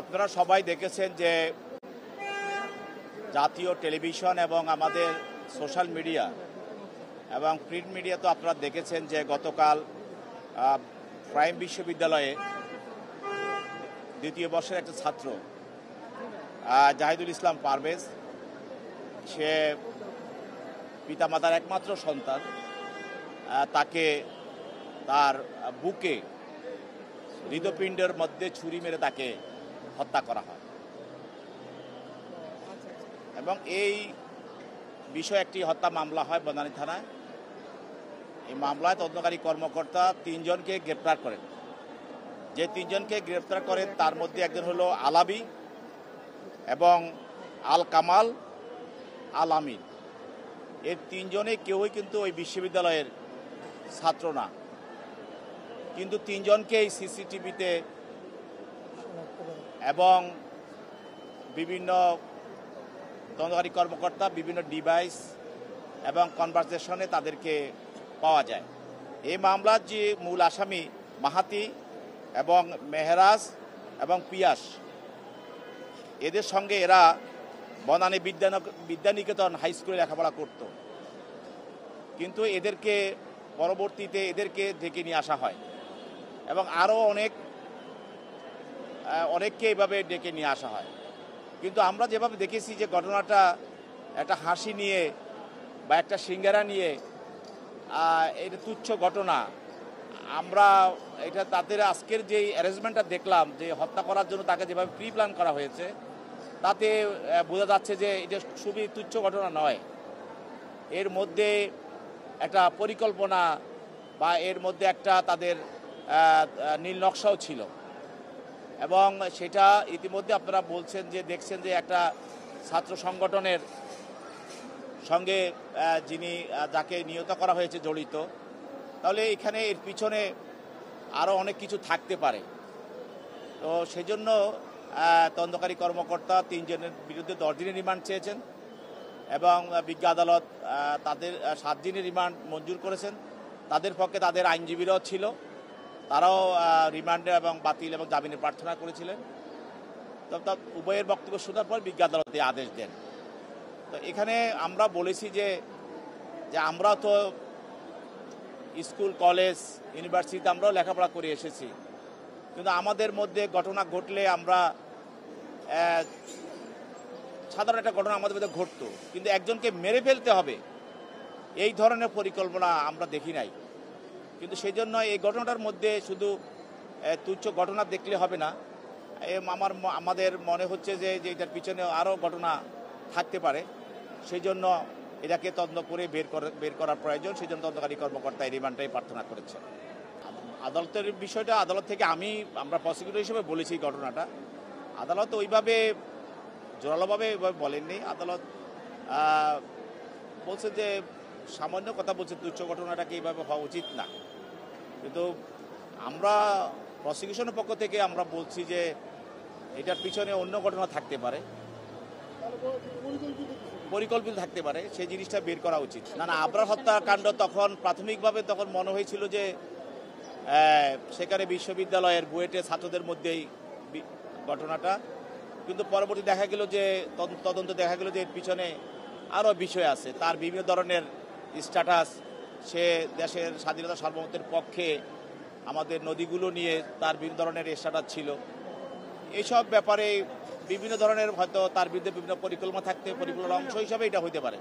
আপনারা সবাই দেখেছেন যে জাতীয় টেলিভিশন এবং আমাদের সোশ্যাল মিডিয়া এবং প্রিন্ট মিডিয়া তো আপনারা দেখেছেন যে গতকাল প্রাইম বিশ্ববিদ্যালয়ে দ্বিতীয় বর্ষের একটা ছাত্র জাহিদুল ইসলাম পারভেজ, সে পিতামাতার একমাত্র সন্তান, তাকে তার বুকে হৃদপিণ্ডের মধ্যে ছুরি মেরে তাকে হত্যা করা হয় এবং এই বিষয়ে একটি হত্যা মামলা হয় বনানী থানায়। এই মামলায় তদন্তকারী কর্মকর্তা 3 জনকে গ্রেপ্তার করেন। যে 3 জনকে গ্রেপ্তার করেন তার মধ্যে একজন হলো আলাবি এবং আল কামাল, আল আমিন। এর 3 জনে কেউই কিন্তু ওই বিশ্ববিদ্যালয়ের ছাত্র না, কিন্তু 3 জনকেই সিসিটিভিতে এবং বিভিন্ন তদন্তকারী কর্মকর্তা বিভিন্ন ডিভাইস এবং কনভারসেশনে তাদেরকে পাওয়া যায়। এই মামলার যে মূল আসামি মাহাতি এবং মেহরাজ এবং পিয়াস, এদের সঙ্গে এরা বনানী বিদ্যানিকেতন হাই স্কুলে লেখাপড়া করত, কিন্তু এদেরকে পরবর্তীতে ডেকে নিয়ে আসা হয় এবং আরও অনেককে এইভাবে ডেকে নিয়ে আসা হয়। কিন্তু আমরা যেভাবে দেখেছি যে ঘটনাটা একটা হাসি নিয়ে বা একটা সিঙ্গারা নিয়ে, এটা তুচ্ছ ঘটনা। আমরা এটা তাদের আজকের যে অ্যারেঞ্জমেন্টটা দেখলাম, যে হত্যা করার জন্য তাকে যেভাবে প্রি প্ল্যান করা হয়েছে, তাতে বোঝা যাচ্ছে যে এটা খুবই তুচ্ছ ঘটনা নয়। এর মধ্যে একটা পরিকল্পনা বা এর মধ্যে একটা তাদের নীল নকশাও ছিল এবং সেটা ইতিমধ্যে আপনারা বলছেন যে দেখছেন যে একটা ছাত্র সংগঠনের সঙ্গে যাকে নিহত করা হয়েছে জড়িত, তাহলে এখানে এর পিছনে আরও অনেক কিছু থাকতে পারে। তো সেজন্য তদন্তকারী কর্মকর্তা 3 জনের বিরুদ্ধে 10 দিনের রিমান্ড চেয়েছেন এবং বিজ্ঞ আদালত তাদের 7 দিনের রিমান্ড মঞ্জুর করেছেন। তাদের পক্ষে তাদের আইনজীবীরাও ছিল, তারাও রিমান্ডে এবং বাতিল এবং জামিনের প্রার্থনা করেছিলেন। তো উভয়ের বক্তব্য শোনার পর বিজ্ঞ আদালত আদেশ দেন। তো এখানে আমরা বলেছি যে আমরা তো স্কুল, কলেজ, ইউনিভার্সিটিতে আমরাও লেখাপড়া করে এসেছি, কিন্তু আমাদের মধ্যে ঘটনা ঘটলে আমরা সাধারণ একটা ঘটনা আমাদের মধ্যে ঘটতো, কিন্তু একজনকে মেরে ফেলতে হবে এই ধরনের পরিকল্পনা আমরা দেখি নাই। কিন্তু সেই জন্য এই ঘটনাটার মধ্যে শুধু তুচ্ছ ঘটনা দেখলে হবে না, আমাদের মনে হচ্ছে যে এটার পিছনে আরও ঘটনা থাকতে পারে। সেই জন্য এটাকে তদন্ত করে বের করার প্রয়োজন। সেই জন্য তদন্তকারী কর্মকর্তা এই রিমান্ডটাই প্রার্থনা করেছেন। আদালতের বিষয়টা আদালত থেকে আমরা প্রসিকিউটর হিসেবে বলেছি ঘটনাটা। আদালত ওইভাবে জোরালোভাবে বলেননি। আদালত বলছে যে সামান্য কথা বলছে, তুচ্ছ ঘটনাটাকে এইভাবে হওয়া উচিত না। কিন্তু আমরা প্রসিকিউশনের পক্ষ থেকে আমরা বলছি যে এটার পিছনে অন্য ঘটনা থাকতে পারে, পরিকল্পিত থাকতে পারে, সেই জিনিসটা বের করা উচিত। না, আবরার হত্যাকাণ্ড প্রাথমিকভাবে তখন মনে হয়েছিল যে সেখানে বিশ্ববিদ্যালয়ের বুয়েটে ছাত্রদের মধ্যেই ঘটনাটা, কিন্তু পরবর্তী দেখা গেল যে তদন্ত দেখা গেল যে এর পিছনে আরও বিষয় আছে। তার বিভিন্ন ধরনের স্ট্যাটাস, সে দেশের স্বাধীনতা সার্বভৌমত্বের পক্ষে, আমাদের নদীগুলো নিয়ে তার বিভিন্ন ধরনের স্ট্যাটাস ছিল। এইসব ব্যাপারে বিভিন্ন ধরনের হয়তো তার বিরুদ্ধে বিভিন্ন পরিকল্পনার অংশ হিসাবে এটা হতে পারে।